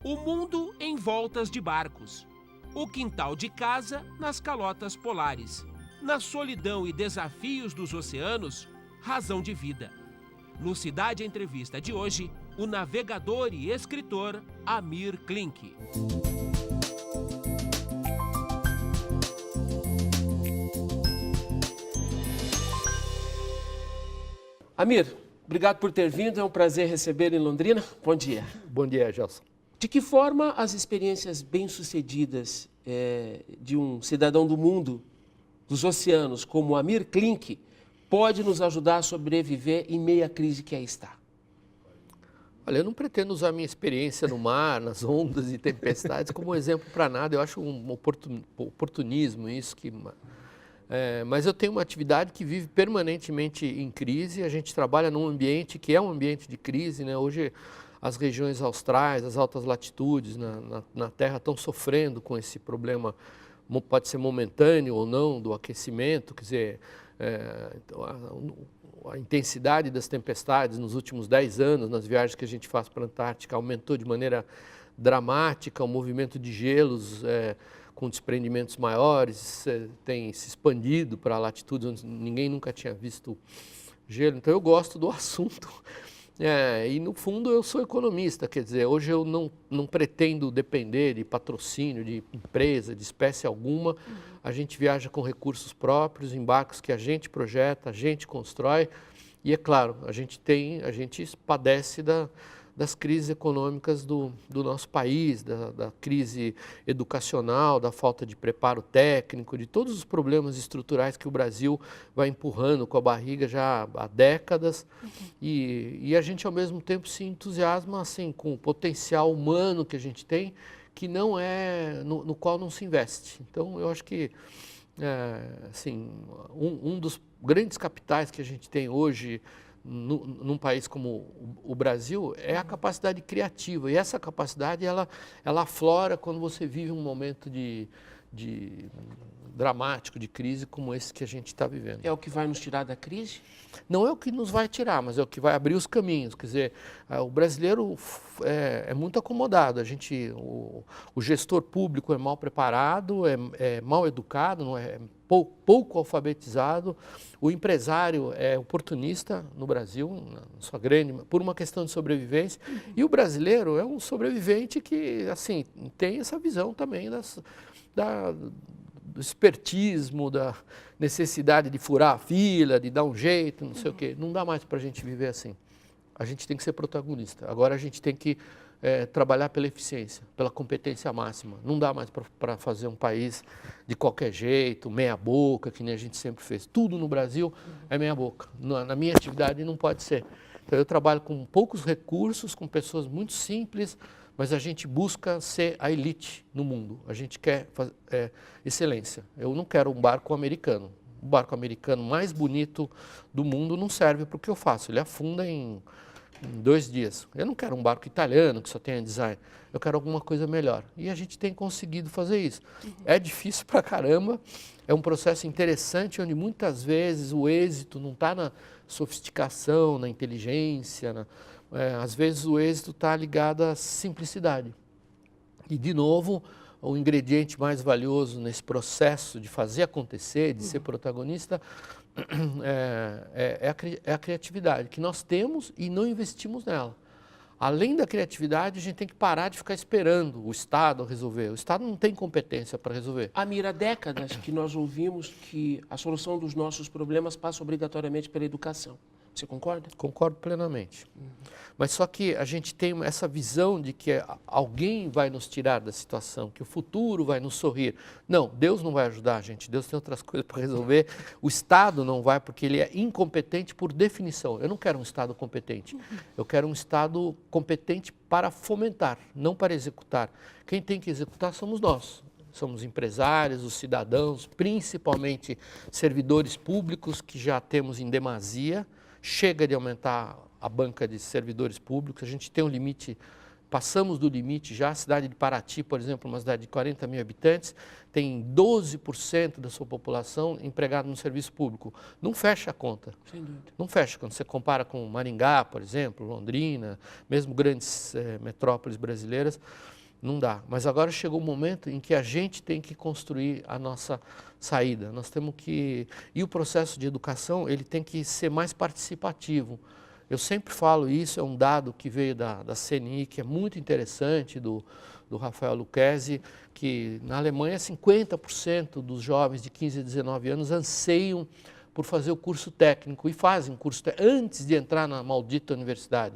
O mundo em voltas de barcos. O quintal de casa nas calotas polares. Na solidão e desafios dos oceanos, razão de vida. No Cidade Entrevista de hoje, o navegador e escritor Amir Klink. Amir, obrigado por ter vindo, é um prazer receber em Londrina. Bom dia. Bom dia, Gelson. De que forma as experiências bem-sucedidas de um cidadão do mundo, dos oceanos, como Amir Klink, pode nos ajudar a sobreviver em meio à crise que aí está? Olha, eu não pretendo usar minha experiência no mar, nas ondas e tempestades como exemplo para nada. Eu acho um oportunismo isso que... mas eu tenho uma atividade que vive permanentemente em crise. A gente trabalha num ambiente que é um ambiente de crise, né? Hoje as regiões austrais, as altas latitudes na Terra estão sofrendo com esse problema, pode ser momentâneo ou não, do aquecimento. Quer dizer, a intensidade das tempestades nos últimos 10 anos, nas viagens que a gente faz para a Antártica, aumentou de maneira dramática. O movimento de gelos com desprendimentos maiores tem se expandido para latitudes onde ninguém nunca tinha visto gelo. Então eu gosto do assunto. E no fundo eu sou economista, quer dizer, hoje eu não pretendo depender de patrocínio, de empresa, de espécie alguma. A gente viaja com recursos próprios, em barcos que a gente projeta, a gente constrói. E é claro, a gente padece das crises econômicas do nosso país, da crise educacional, da falta de preparo técnico, de todos os problemas estruturais que o Brasil vai empurrando com a barriga já há décadas. E a gente, ao mesmo tempo, se entusiasma assim, com o potencial humano que a gente tem, que não no qual não se investe. Então, eu acho que um dos grandes capitais que a gente tem hoje, num país como o Brasil, é a capacidade criativa. E essa capacidade, ela aflora quando você vive um momento dramático, de crise, como esse que a gente está vivendo. É o que vai nos tirar da crise? Não é o que nos vai tirar, mas é o que vai abrir os caminhos. Quer dizer, o brasileiro é muito acomodado. O gestor público é mal preparado, é mal educado, não é pouco alfabetizado. O empresário é oportunista no Brasil, na sua grande, por uma questão de sobrevivência. E o brasileiro é um sobrevivente que, assim, tem essa visão também do espertismo, da necessidade de furar a fila, de dar um jeito, não sei o quê. Não dá mais para a gente viver assim. A gente tem que ser protagonista. Agora a gente tem que trabalhar pela eficiência, pela competência máxima. Não dá mais para fazer um país de qualquer jeito, meia boca, que nem a gente sempre fez. Tudo no Brasil é meia boca. Na minha atividade não pode ser. Então eu trabalho com poucos recursos, com pessoas muito simples, mas a gente busca ser a elite no mundo. A gente quer excelência. Eu não quero um barco americano. O barco americano mais bonito do mundo não serve para o que eu faço. Ele afunda em 2 dias. Eu não quero um barco italiano que só tenha design. Eu quero alguma coisa melhor. E a gente tem conseguido fazer isso. É difícil pra caramba. É um processo interessante onde muitas vezes o êxito não está na sofisticação, na inteligência, às vezes o êxito está ligado à simplicidade. E, de novo, o ingrediente mais valioso nesse processo de fazer acontecer, de ser protagonista, é a criatividade, que nós temos e não investimos nela. Além da criatividade, a gente tem que parar de ficar esperando o Estado resolver. O Estado não tem competência para resolver. Amir, há décadas que nós ouvimos que a solução dos nossos problemas passa obrigatoriamente pela educação. Você concorda? Concordo plenamente. Mas só que a gente tem essa visão de que alguém vai nos tirar da situação, que o futuro vai nos sorrir. Não, Deus não vai ajudar a gente, Deus tem outras coisas para resolver. O Estado não vai porque ele é incompetente por definição. Eu não quero um Estado competente, eu quero um Estado competente para fomentar, não para executar. Quem tem que executar somos nós. Somos empresários, os cidadãos, principalmente servidores públicos que já temos em demasia. Chega de aumentar a banca de servidores públicos, a gente tem um limite passamos do limite já. A cidade de Paraty, por exemplo, uma cidade de 40 mil habitantes, tem 12% da sua população empregada no serviço público. Não fecha a conta. Sem dúvida. Não fecha. Quando você compara com Maringá, por exemplo, Londrina, mesmo grandes metrópoles brasileiras, não dá. Mas agora chegou o momento em que a gente tem que construir a nossa saída. Nós temos que... E o processo de educação, ele tem que ser mais participativo. Eu sempre falo isso, é um dado que veio da CNI, que é muito interessante, do Rafael Lucchesi, que na Alemanha 50% dos jovens de 15 a 19 anos anseiam por fazer o curso técnico e fazem curso técnico antes de entrar na maldita universidade,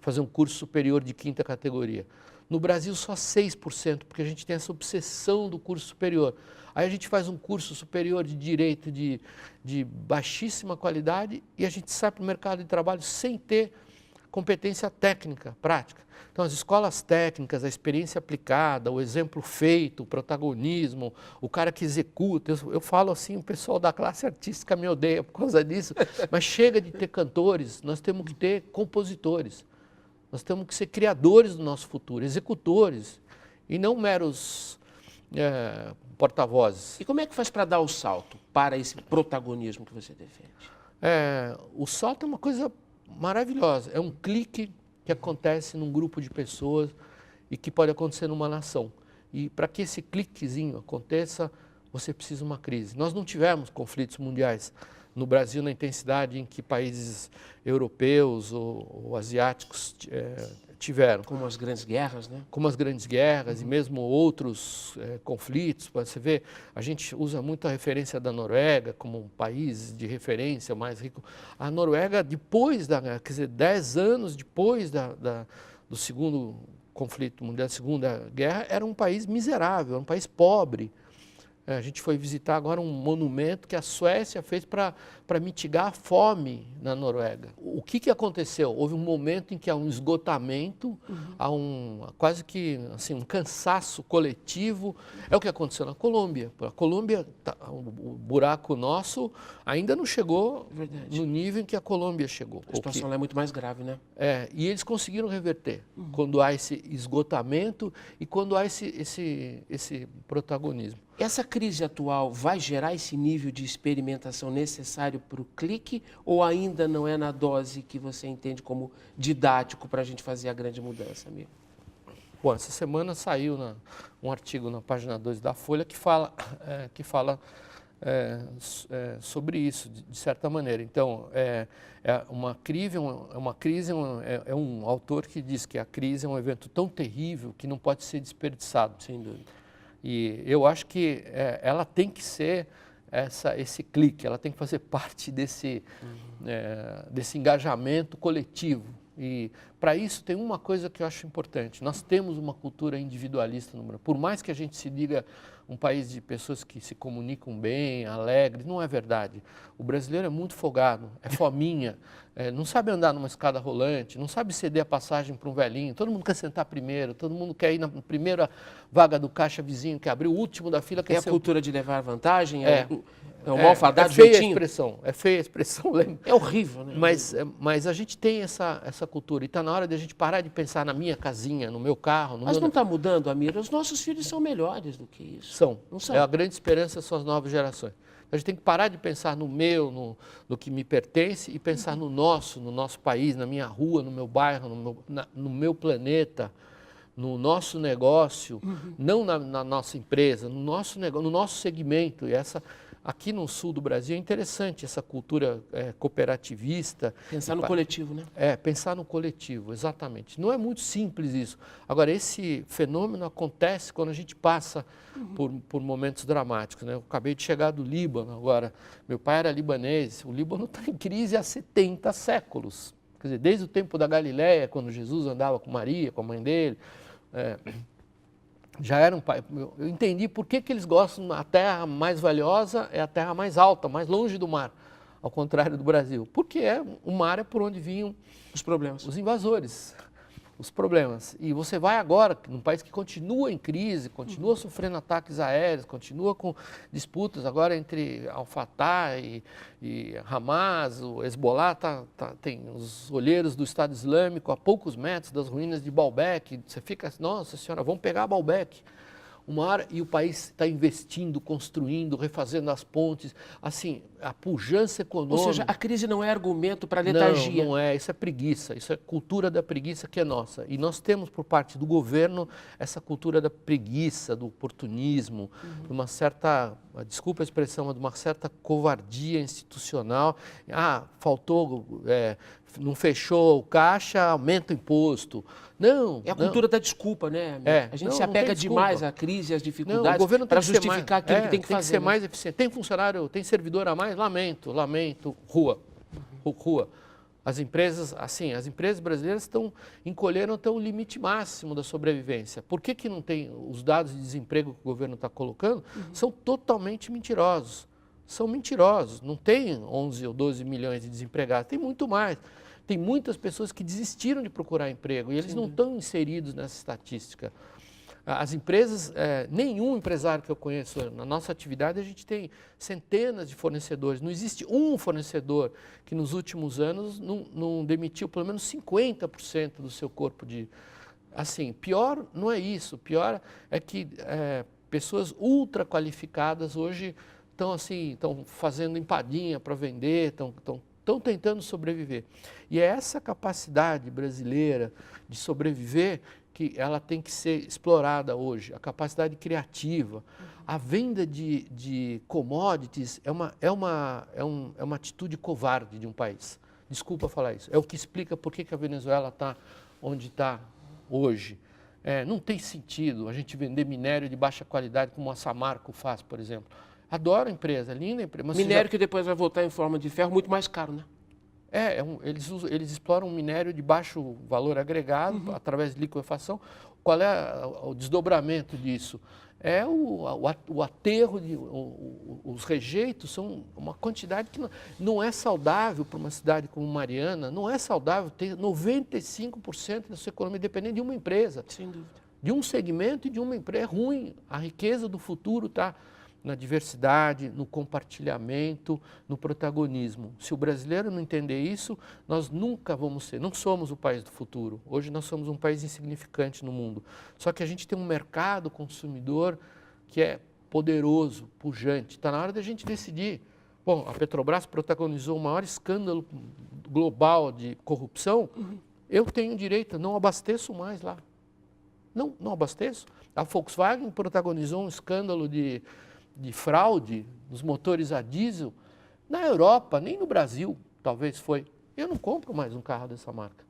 fazer um curso superior de 5ª categoria. No Brasil só 6%, porque a gente tem essa obsessão do curso superior. Aí a gente faz um curso superior de direito de baixíssima qualidade e a gente sai para o mercado de trabalho sem ter competência técnica, prática. Então as escolas técnicas, a experiência aplicada, o exemplo feito, o protagonismo, o cara que executa. Eu falo assim, o pessoal da classe artística me odeia por causa disso, mas chega de ter cantores, nós temos que ter compositores. Nós temos que ser criadores do nosso futuro, executores, e não meros porta-vozes. E como é que faz para dar o salto para esse protagonismo que você defende? O salto é uma coisa maravilhosa, é um clique que acontece num grupo de pessoas e que pode acontecer numa nação. E para que esse cliquezinho aconteça, você precisa de uma crise. Nós não tivemos conflitos mundiais no Brasil na intensidade em que países europeus ou asiáticos tiveram. Como as grandes guerras, né? Como as grandes guerras e mesmo outros conflitos. Você vê, a gente usa muito a referência da Noruega como um país de referência mais rico. A Noruega, depois quer dizer, 10 anos depois do segundo conflito mundial, da Segunda Guerra, era um país miserável, era um país pobre. A gente foi visitar agora um monumento que a Suécia fez para mitigar a fome na Noruega. O que aconteceu? Houve um momento em que há um esgotamento, há quase que assim, um cansaço coletivo. É o que aconteceu na Colômbia. A Colômbia, o buraco nosso ainda não chegou no nível em que a Colômbia chegou. A situação lá é muito mais grave, né? E eles conseguiram reverter quando há esse esgotamento e quando há esse protagonismo. Essa crise atual vai gerar esse nível de experimentação necessário para o clique ou ainda não é na dose que você entende como didático para a gente fazer a grande mudança, amigo? Bom, essa semana saiu um artigo na página 2 da Folha que fala sobre isso, de certa maneira. Então, é um autor que diz que a crise é um evento tão terrível que não pode ser desperdiçado. Sem dúvida. E eu acho que ela tem que ser esse clique, ela tem que fazer parte desse engajamento coletivo. E para isso tem uma coisa que eu acho importante, nós temos uma cultura individualista no Brasil. Por mais que a gente se diga um país de pessoas que se comunicam bem, alegres, não é verdade. O brasileiro é muito folgado, é fominha, não sabe andar numa escada rolante, não sabe ceder a passagem para um velhinho, todo mundo quer sentar primeiro, todo mundo quer ir na primeira vaga do caixa vizinho que abriu, o último da fila quer ser... É a cultura de levar vantagem? É o é malfadado feia jeitinho? É feia a expressão, lembra? É horrível, né? Mas a gente tem essa cultura e está na hora de a gente parar de pensar na minha casinha, no meu carro. Mas não está mudando, Amir? Os nossos filhos são melhores do que isso. Não são. A grande esperança são as novas gerações. A gente tem que parar de pensar no meu, no que me pertence e pensar no nosso país, na minha rua, no meu bairro, no meu planeta, no nosso negócio, não na nossa empresa, no nosso negócio, no nosso segmento. E aqui no sul do Brasil é interessante essa cultura cooperativista. Pensar no coletivo, né? Pensar no coletivo, exatamente. Não é muito simples isso. Agora, esse fenômeno acontece quando a gente passa por momentos dramáticos, né? Eu acabei de chegar do Líbano agora. Meu pai era libanês. O Líbano está em crise há 70 séculos. Quer dizer, desde o tempo da Galileia, quando Jesus andava com Maria, com a mãe dele. Já era um pai. Eu entendi por que eles gostam. A terra mais valiosa é a terra mais alta, mais longe do mar, ao contrário do Brasil. Porque o mar é por onde vinham os problemas, os invasores. os problemas. E você vai agora, num país que continua em crise, continua sofrendo ataques aéreos, continua com disputas agora entre Al-Fatah e Hamas, o Hezbollah tem os olheiros do Estado Islâmico a poucos metros das ruínas de Baalbek. Você fica assim, nossa senhora, vamos pegar Baalbek. Uma hora, e o país está investindo, construindo, refazendo as pontes, assim, a pujança econômica. Ou seja, a crise não é argumento para a letargia. Não é, isso é preguiça, isso é cultura da preguiça que é nossa. E nós temos por parte do governo essa cultura da preguiça, do oportunismo, de uma certa, desculpa a expressão, mas de uma certa covardia institucional. Faltou, não fechou o caixa, aumenta o imposto. Não. É a cultura da desculpa, né? A gente se apega demais à crise, às dificuldades, para justificar aquilo que tem que fazer. Tem que ser mais eficiente. Tem funcionário, tem servidor a mais? Lamento, rua. As empresas, as empresas brasileiras encolheram até o limite máximo da sobrevivência. Por que não tem os dados de desemprego que o governo está colocando? São totalmente mentirosos. São mentirosos. Não tem 11 ou 12 milhões de desempregados, tem muito mais. Tem muitas pessoas que desistiram de procurar emprego e eles não estão inseridos nessa estatística. As empresas, nenhum empresário que eu conheço, na nossa atividade a gente tem centenas de fornecedores. Não existe um fornecedor que nos últimos anos não demitiu pelo menos 50% do seu corpo de... Assim, pior não é isso, pior é que pessoas ultra qualificadas hoje estão fazendo empadinha para vender, estão tentando sobreviver. E é essa capacidade brasileira de sobreviver que ela tem que ser explorada hoje, a capacidade criativa. A venda de commodities é uma atitude covarde de um país. Desculpa falar isso. É o que explica por que a Venezuela está onde está hoje. Não tem sentido a gente vender minério de baixa qualidade como a Samarco faz, por exemplo. Adoro a empresa, linda a empresa. Minério que depois vai voltar em forma de ferro muito mais caro, né? Eles exploram um minério de baixo valor agregado através de liquefação. Qual é o desdobramento disso? É o aterro, os rejeitos são uma quantidade que não é saudável para uma cidade como Mariana, não é saudável ter 95% da sua economia dependendo de uma empresa. Sem dúvida. De um segmento e de uma empresa. É ruim. A riqueza do futuro está na diversidade, no compartilhamento, no protagonismo. Se o brasileiro não entender isso, nós nunca vamos ser, não somos o país do futuro. Hoje nós somos um país insignificante no mundo. Só que a gente tem um mercado consumidor que é poderoso, pujante. Está na hora da gente decidir. Bom, a Petrobras protagonizou o maior escândalo global de corrupção. Eu tenho direito, não abasteço mais lá. Não abasteço. A Volkswagen protagonizou um escândalo de fraude dos motores a diesel na Europa, nem no Brasil, talvez foi. Eu não compro mais um carro dessa marca.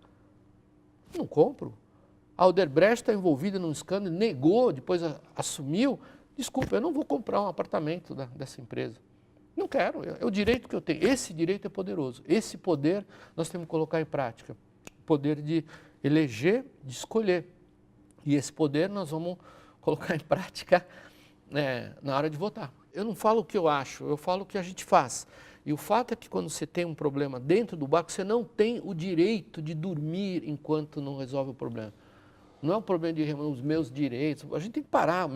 Não compro. A Odebrecht está envolvida num escândalo, negou, depois assumiu. Desculpa, eu não vou comprar um apartamento dessa empresa. Não quero, é o direito que eu tenho. Esse direito é poderoso. Esse poder nós temos que colocar em prática. O poder de eleger, de escolher. E esse poder nós vamos colocar em prática na hora de votar. Eu não falo o que eu acho, eu falo o que a gente faz. E o fato é que quando você tem um problema dentro do barco, você não tem o direito de dormir enquanto não resolve o problema. Não é um problema de os meus direitos, a gente tem que parar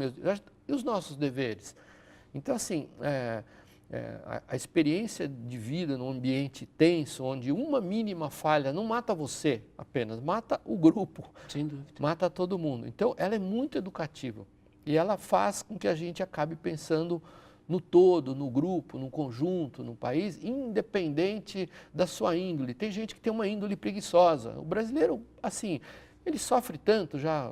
e os nossos deveres. Então, assim, a experiência de vida num ambiente tenso, onde uma mínima falha não mata você apenas, mata o grupo, sem dúvida, mata todo mundo. Então, ela é muito educativa. E ela faz com que a gente acabe pensando no todo, no grupo, no conjunto, no país, independente da sua índole. Tem gente que tem uma índole preguiçosa. O brasileiro, assim, ele sofre tanto já,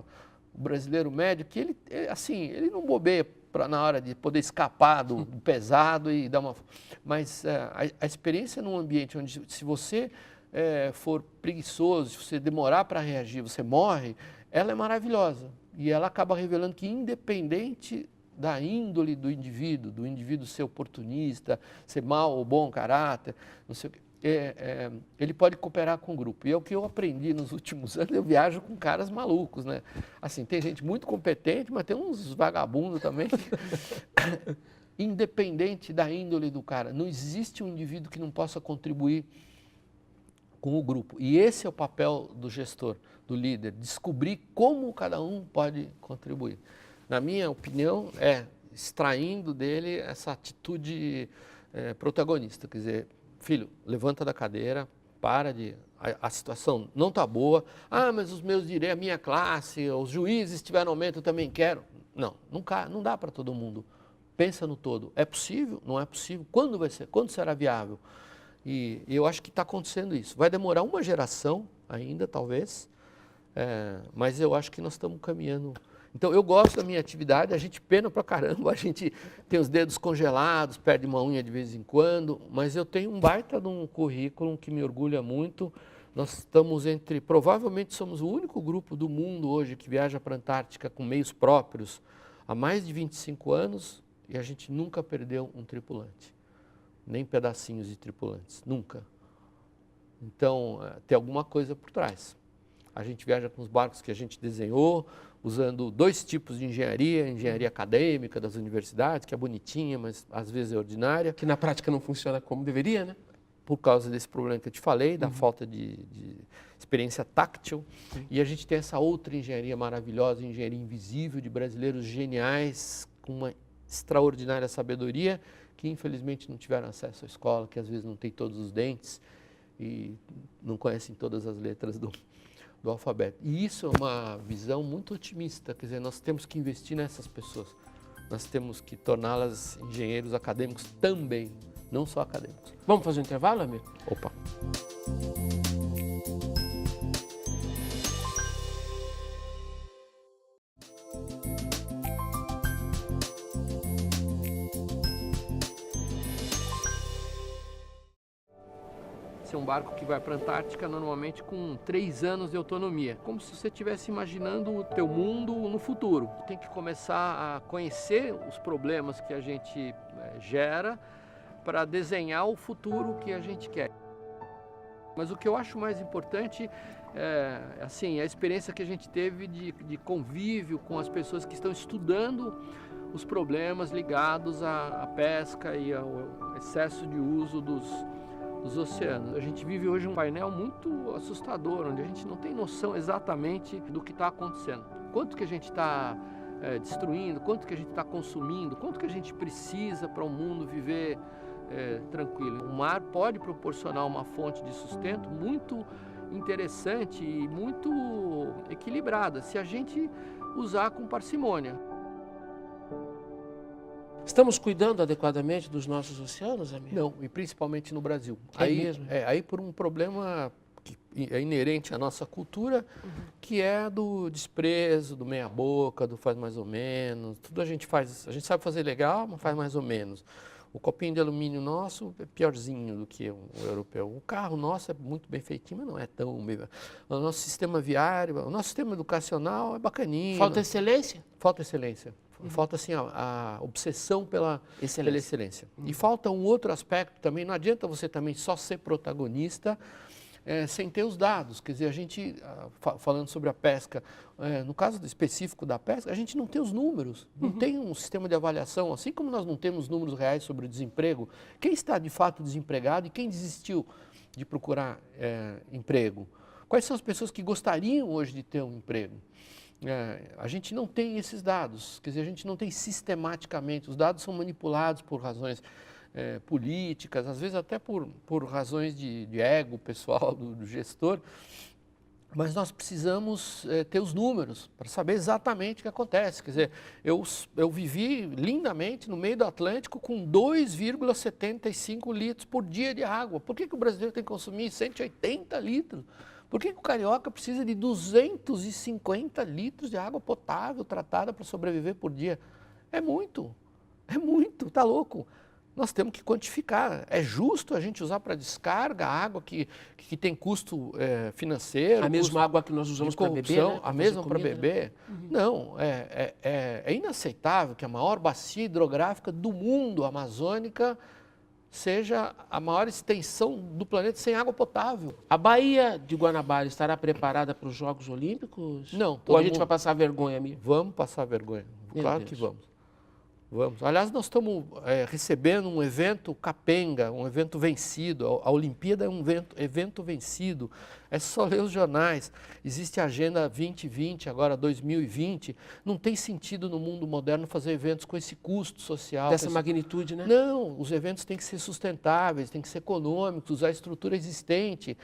o brasileiro médio, que ele não bobeia na hora de poder escapar do pesado e dar uma... Mas a experiência num ambiente onde, se você for preguiçoso, se você demorar para reagir, você morre, ela é maravilhosa. E ela acaba revelando que, independente da índole do indivíduo ser oportunista, ser mau ou bom caráter, não sei o quê, ele pode cooperar com o grupo. E é o que eu aprendi nos últimos anos, eu viajo com caras malucos, né? Assim, tem gente muito competente, mas tem uns vagabundos também. Independente da índole do cara, não existe um indivíduo que não possa contribuir com o grupo. E esse é o papel do gestor. do líder, descobrir como cada um pode contribuir. Na minha opinião, é extraindo dele essa atitude protagonista, quer dizer, filho, levanta da cadeira, para de... A situação não está boa. Ah, mas os meus direitos, a minha classe, os juízes tiveram aumento, eu também quero. Não dá para todo mundo. Pensa no todo. É possível? Não é possível? Quando vai ser? Quando será viável? E eu acho que está acontecendo isso. Vai demorar uma geração ainda, talvez, mas eu acho que nós estamos caminhando. Então, eu gosto da minha atividade, a gente pena pra caramba, a gente tem os dedos congelados, perde uma unha de vez em quando, mas eu tenho um baita de um currículo que me orgulha muito. Nós estamos provavelmente somos o único grupo do mundo hoje que viaja para a Antártica com meios próprios há mais de 25 anos e a gente nunca perdeu um tripulante, nem pedacinhos de tripulantes, nunca. Então, tem alguma coisa por trás. A gente viaja com os barcos que a gente desenhou, usando 2 tipos de engenharia, engenharia acadêmica das universidades, que é bonitinha, mas às vezes é ordinária. Que na prática não funciona como deveria, né? Por causa desse problema que eu te falei, da falta de experiência táctil. Sim. E a gente tem essa outra engenharia maravilhosa, engenharia invisível, de brasileiros geniais, com uma extraordinária sabedoria, que infelizmente não tiveram acesso à escola, que às vezes não tem todos os dentes e não conhecem todas as letras do alfabeto. E isso é uma visão muito otimista, quer dizer, nós temos que investir nessas pessoas. Nós temos que torná-las engenheiros acadêmicos também, não só acadêmicos. Vamos fazer um intervalo, amigo? Opa! Esse é um barco que vai para a Antártica normalmente com 3 anos de autonomia. Como se você estivesse imaginando o teu mundo no futuro. Tem que começar a conhecer os problemas que a gente gera para desenhar o futuro que a gente quer. Mas o que eu acho mais importante é assim, a experiência que a gente teve de convívio com as pessoas que estão estudando os problemas ligados à pesca e ao excesso de uso dos oceanos. A gente vive hoje um painel muito assustador, onde a gente não tem noção exatamente do que está acontecendo. Quanto que a gente está destruindo, quanto que a gente está consumindo, quanto que a gente precisa para o mundo viver tranquilo. O mar pode proporcionar uma fonte de sustento muito interessante e muito equilibrada, se a gente usar com parcimônia. Estamos cuidando adequadamente dos nossos oceanos, amigo? Não, e principalmente no Brasil. É mesmo? Aí por um problema que é inerente à nossa cultura, que é do desprezo, do meia-boca, do faz mais ou menos. Tudo a gente sabe fazer legal, mas faz mais ou menos. O copinho de alumínio nosso é piorzinho do que o europeu. O carro nosso é muito bem feitinho, mas não é tão bem. O nosso sistema viário, o nosso sistema educacional é bacaninho. Falta excelência? Falta excelência. Falta assim, a obsessão pela excelência. E falta um outro aspecto também, não adianta você também só ser protagonista sem ter os dados. Quer dizer, a gente, falando sobre a pesca, no caso específico da pesca, a gente não tem os números, não tem um sistema de avaliação, assim como nós não temos números reais sobre o desemprego, quem está de fato desempregado e quem desistiu de procurar emprego. Quais são as pessoas que gostariam hoje de ter um emprego? A gente não tem esses dados, quer dizer, a gente não tem sistematicamente, os dados são manipulados por razões políticas, às vezes até por razões de ego pessoal do gestor, mas nós precisamos ter os números para saber exatamente o que acontece. Quer dizer, eu vivi lindamente no meio do Atlântico com 2,75 litros por dia de água. Por que o brasileiro tem que consumir 180 litros? Por que o carioca precisa de 250 litros de água potável tratada para sobreviver por dia? É muito, tá louco. Nós temos que quantificar. É justo a gente usar para descarga a água que tem custo financeiro? A mesma água que nós usamos para beber, né? A mesma para comida, beber? Né? Não, é inaceitável que a maior bacia hidrográfica do mundo, a amazônica, seja a maior extensão do planeta sem água potável. A Baía de Guanabara estará preparada para os Jogos Olímpicos? Não. Ou a gente vai passar vergonha, amigo? Vamos passar vergonha. Meu Claro Deus. que vamos. Vamos. Aliás, nós estamos recebendo um evento capenga, um evento vencido. A Olimpíada é um evento vencido. É só ler os jornais. Existe a Agenda 2020, agora 2020. Não tem sentido no mundo moderno fazer eventos com esse custo social. Dessa magnitude, né? Não, os eventos têm que ser sustentáveis, têm que ser econômicos, usar a estrutura existente.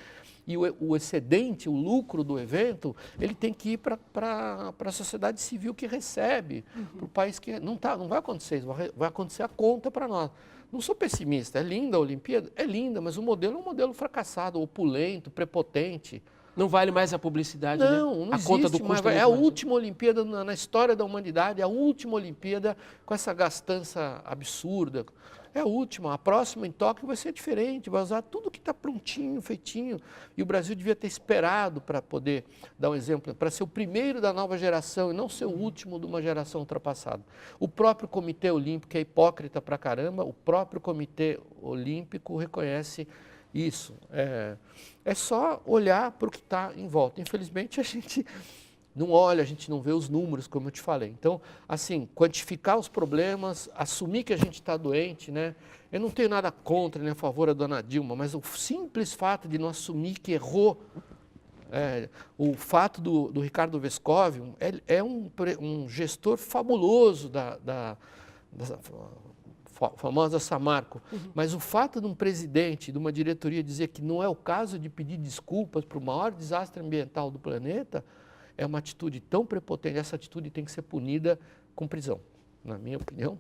E o excedente, o lucro do evento, ele tem que ir para a sociedade civil que recebe, para o país que... Não vai acontecer isso, vai acontecer a conta para nós. Não sou pessimista, é linda a Olimpíada? É linda, mas o modelo é um modelo fracassado, opulento, prepotente. Não vale mais a publicidade, não, né? Não a conta existe do custo mais. É a última Olimpíada na história da humanidade, é a última Olimpíada com essa gastança absurda. É a última, a próxima em Tóquio vai ser diferente, vai usar tudo que está prontinho, feitinho. E o Brasil devia ter esperado para poder dar um exemplo, para ser o primeiro da nova geração e não ser o último de uma geração ultrapassada. O próprio Comitê Olímpico é hipócrita pra caramba, o próprio Comitê Olímpico reconhece isso. É só olhar para o que está em volta. Infelizmente, a gente não olha, a gente não vê os números, como eu te falei. Então, assim, quantificar os problemas, assumir que a gente está doente, né? Eu não tenho nada contra nem a favor da dona Dilma, mas o simples fato de não assumir que errou, o fato do Ricardo Vescovi, é um gestor fabuloso da famosa Samarco, mas o fato de um presidente, de uma diretoria dizer que não é o caso de pedir desculpas para o maior desastre ambiental do planeta, é uma atitude tão prepotente, essa atitude tem que ser punida com prisão. Na minha opinião,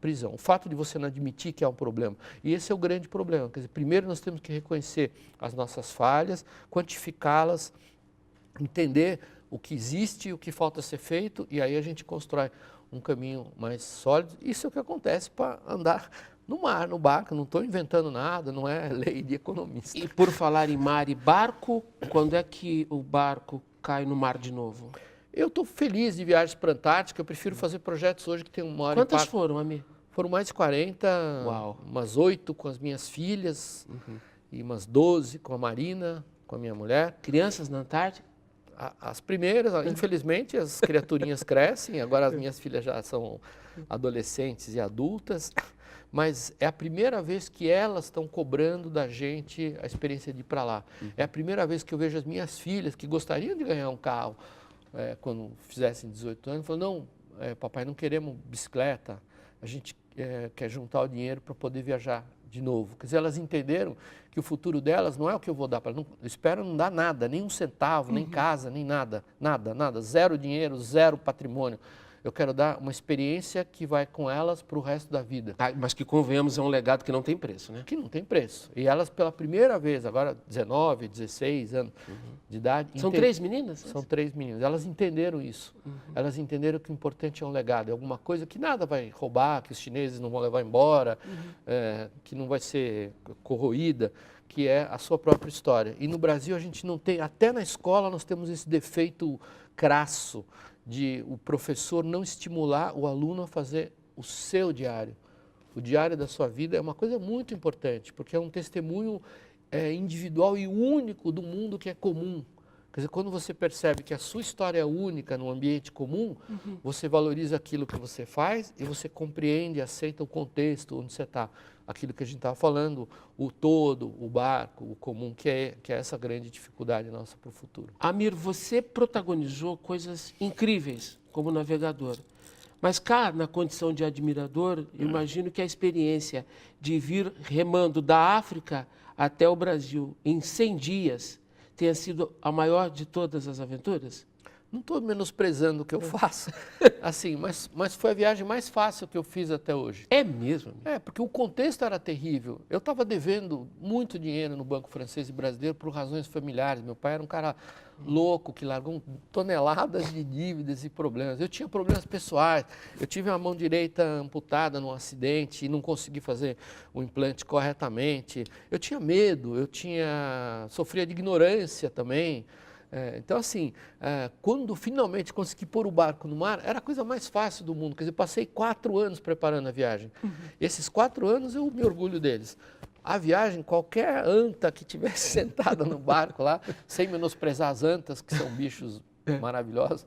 prisão. O fato de você não admitir que há um problema. E esse é o grande problema. Quer dizer, primeiro nós temos que reconhecer as nossas falhas, quantificá-las, entender o que existe e o que falta ser feito, e aí a gente constrói um caminho mais sólido. Isso é o que acontece para andar no mar, no barco. Não estou inventando nada, não é lei de economista. E por falar em mar e barco, quando é que o barco cai no mar de novo? Eu estou feliz de viagens para a Antártica, eu prefiro fazer projetos hoje que tem um maior impacto. Quantas impacto. foram, Amir? Foram mais de 40, Uau. Umas 8 com as minhas filhas, e umas 12 com a Marina, com a minha mulher. Crianças na Antártica? As primeiras, infelizmente, as criaturinhas crescem, agora as minhas filhas já são adolescentes e adultas, mas é a primeira vez que elas estão cobrando da gente a experiência de ir para lá. É a primeira vez que eu vejo as minhas filhas, que gostariam de ganhar um carro quando fizessem 18 anos, falando, não, papai, não queremos bicicleta, a gente quer juntar o dinheiro para poder viajar de novo. Quer dizer, elas entenderam que o futuro delas não é o que eu vou dar para elas. Eu espero não dar nada, nem um centavo, nem casa, nem nada, nada. Zero dinheiro, zero patrimônio. Eu quero dar uma experiência que vai com elas para o resto da vida. Mas que, convenhamos, é um legado que não tem preço, né? Que não tem preço. E elas, pela primeira vez, agora 19, 16 anos de idade... São 3 meninas? São 3 meninas. Elas entenderam isso. Elas entenderam que o importante é um legado, é alguma coisa que nada vai roubar, que os chineses não vão levar embora, que não vai ser corroída, que é a sua própria história. E no Brasil a gente não tem, até na escola nós temos esse defeito crasso, de o professor não estimular o aluno a fazer o seu diário. O diário da sua vida é uma coisa muito importante, porque é um testemunho individual e único do mundo que é comum. Quer dizer, quando você percebe que a sua história é única num ambiente comum, você valoriza aquilo que você faz e você compreende, aceita o contexto onde você está. Aquilo que a gente estava falando, o todo, o barco, o comum, que é essa grande dificuldade nossa para o futuro. Amir, você protagonizou coisas incríveis como navegador. Mas cá, na condição de admirador, eu imagino que a experiência de vir remando da África até o Brasil em 100 dias tenha sido a maior de todas as aventuras? Não estou menosprezando o que eu faço, assim, mas foi a viagem mais fácil que eu fiz até hoje. É mesmo? Porque o contexto era terrível. Eu estava devendo muito dinheiro no Banco Francês e Brasileiro por razões familiares. Meu pai era um cara louco que largou toneladas de dívidas e problemas. Eu tinha problemas pessoais. Eu tive a mão direita amputada num acidente e não consegui fazer o implante corretamente. Eu tinha medo, sofria de ignorância também. Então, assim, quando finalmente consegui pôr o barco no mar, era a coisa mais fácil do mundo. Quer dizer, passei 4 anos preparando a viagem. Esses 4 anos eu me orgulho deles. A viagem, qualquer anta que tivesse sentada no barco lá, sem menosprezar as antas, que são bichos maravilhosos,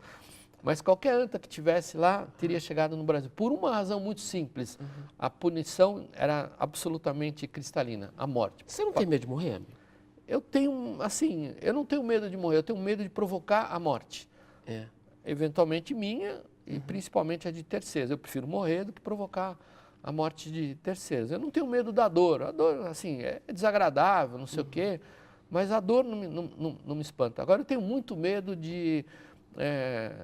Mas qualquer anta que tivesse lá teria chegado no Brasil. Por uma razão muito simples. A punição era absolutamente cristalina, a morte. Você não tem medo de morrer, amigo? Eu tenho, assim, eu não tenho medo de morrer, eu tenho medo de provocar a morte. Eventualmente minha e principalmente a de terceiros. Eu prefiro morrer do que provocar a morte de terceiros. Eu não tenho medo da dor. A dor, assim, é desagradável, não sei o quê, mas a dor não me espanta. Agora, eu tenho muito medo de,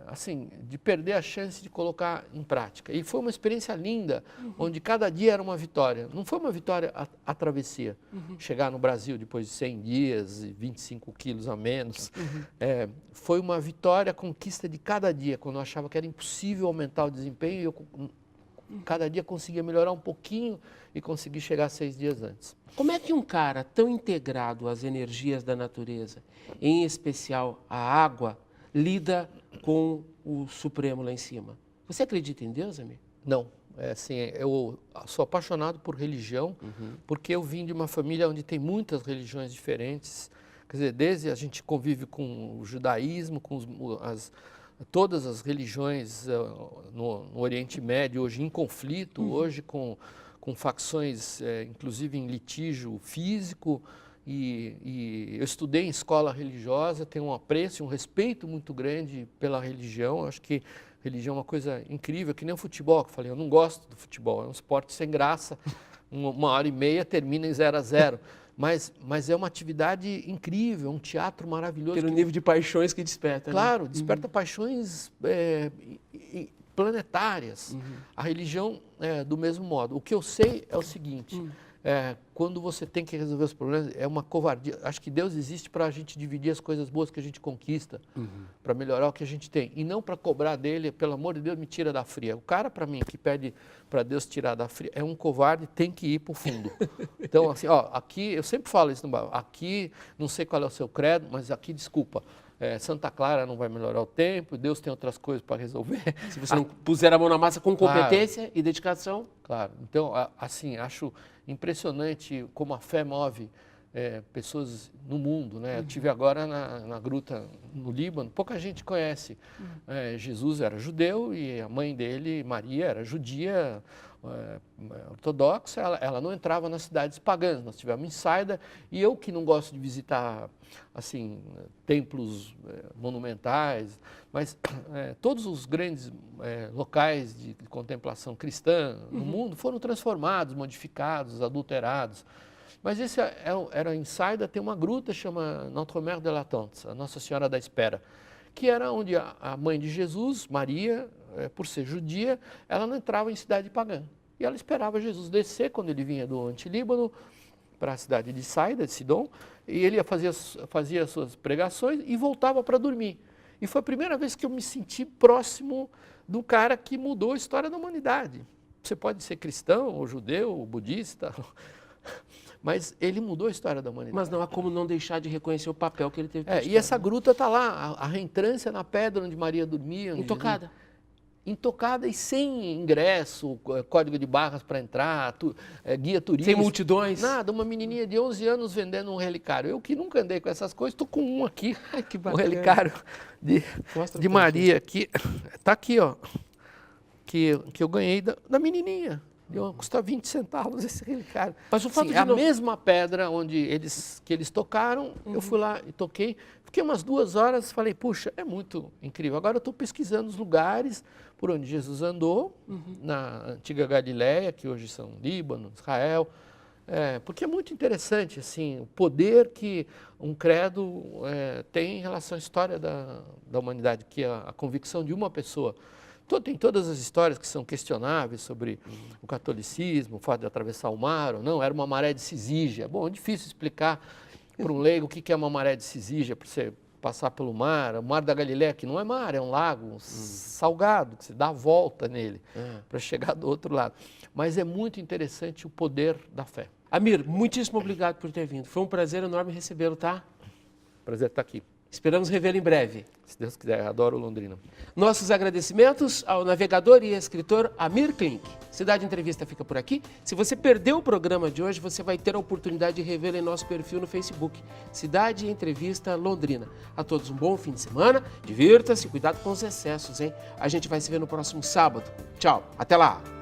assim, de perder a chance de colocar em prática. E foi uma experiência linda, onde cada dia era uma vitória. Não foi uma vitória a travessia. Chegar no Brasil depois de 100 dias e 25 quilos a menos. Foi uma vitória, a conquista de cada dia, quando eu achava que era impossível aumentar o desempenho, eu cada dia conseguia melhorar um pouquinho e consegui chegar 6 dias antes. Como é que um cara tão integrado às energias da natureza, em especial a água, lida com o Supremo lá em cima? Você acredita em Deus, amigo? Não. Assim, eu sou apaixonado por religião, porque eu vim de uma família onde tem muitas religiões diferentes. Quer dizer, desde a gente convive com o judaísmo, com todas as religiões no Oriente Médio, hoje em conflito, hoje com facções, inclusive em litígio físico. E eu estudei em escola religiosa, tenho um apreço, um respeito muito grande pela religião. Acho que religião é uma coisa incrível, que nem o futebol, que eu falei, eu não gosto do futebol, é um esporte sem graça, 1h30 termina em 0-0. Mas é uma atividade incrível, um teatro maravilhoso. Pelo nível de paixões que desperta. Claro, desperta paixões planetárias. A religião é do mesmo modo. O que eu sei é o seguinte, quando você tem que resolver os problemas, é uma covardia. Acho que Deus existe para a gente dividir as coisas boas que a gente conquista, para melhorar o que a gente tem. E não para cobrar dele, pelo amor de Deus, me tira da fria. O cara, para mim, que pede para Deus tirar da fria, é um covarde, tem que ir para o fundo. Então, assim, aqui, eu sempre falo isso no bar, aqui, não sei qual é o seu credo, mas aqui, desculpa, Santa Clara não vai melhorar o tempo, Deus tem outras coisas para resolver. Se você não puser a mão na massa com competência e dedicação. Claro. Então, assim, acho impressionante como a fé move pessoas no mundo, né? Eu estive agora na gruta no Líbano, pouca gente conhece. Jesus era judeu e a mãe dele, Maria, era judia, ortodoxa. Ela não entrava nas cidades pagãs. Nós tivemos em Saida, e eu que não gosto de visitar assim templos monumentais, mas todos os grandes locais de contemplação cristã no mundo foram transformados, modificados, adulterados. Mas esse era em Saida, tem uma gruta chama Notre-Dame de l'Attente, a Nossa Senhora da Espera, que era onde a mãe de Jesus, Maria, por ser judia, ela não entrava em cidade pagã. E ela esperava Jesus descer quando ele vinha do Antilíbano para a cidade de Saida, de Sidom, e ele fazia as suas pregações e voltava para dormir. E foi a primeira vez que eu me senti próximo do cara que mudou a história da humanidade. Você pode ser cristão, ou judeu, ou budista, mas ele mudou a história da humanidade. Mas não há como não deixar de reconhecer o papel que ele teve. E essa gruta está lá, a reentrância na pedra onde Maria dormia. Intocada. Intocada e sem ingresso, código de barras para entrar, guia turístico. Sem multidões? Nada, uma menininha de 11 anos vendendo um relicário. Eu que nunca andei com essas coisas, estou com um aqui, que um relicário de Maria aqui. Está aqui, ó, que eu ganhei da menininha. Custa 20 centavos esse relicário. Mas o fato de a mesma pedra onde eles tocaram, eu fui lá e toquei. Fiquei umas 2 horas e falei, puxa, é muito incrível. Agora eu estou pesquisando os lugares por onde Jesus andou, na antiga Galileia, que hoje são Líbano, Israel. Porque é muito interessante assim, o poder que um credo tem em relação à história da humanidade, que é a convicção de uma pessoa. Tem todas as histórias que são questionáveis sobre o catolicismo, o fato de atravessar o mar ou não, era uma maré de Cisígia. Bom, é difícil explicar para um leigo o que é uma maré de Cisígia, para você passar pelo mar. O mar da Galileia, que não é mar, é um lago salgado, que você dá a volta nele para chegar do outro lado. Mas é muito interessante o poder da fé. Amir, muitíssimo obrigado por ter vindo. Foi um prazer enorme recebê-lo, tá? Prazer estar aqui. Esperamos revê-lo em breve. Se Deus quiser, adoro Londrina. Nossos agradecimentos ao navegador e escritor Amir Klink. Cidade Entrevista fica por aqui. Se você perdeu o programa de hoje, você vai ter a oportunidade de revê-lo em nosso perfil no Facebook, Cidade Entrevista Londrina. A todos um bom fim de semana, divirta-se, cuidado com os excessos, hein? A gente vai se ver no próximo sábado. Tchau, até lá!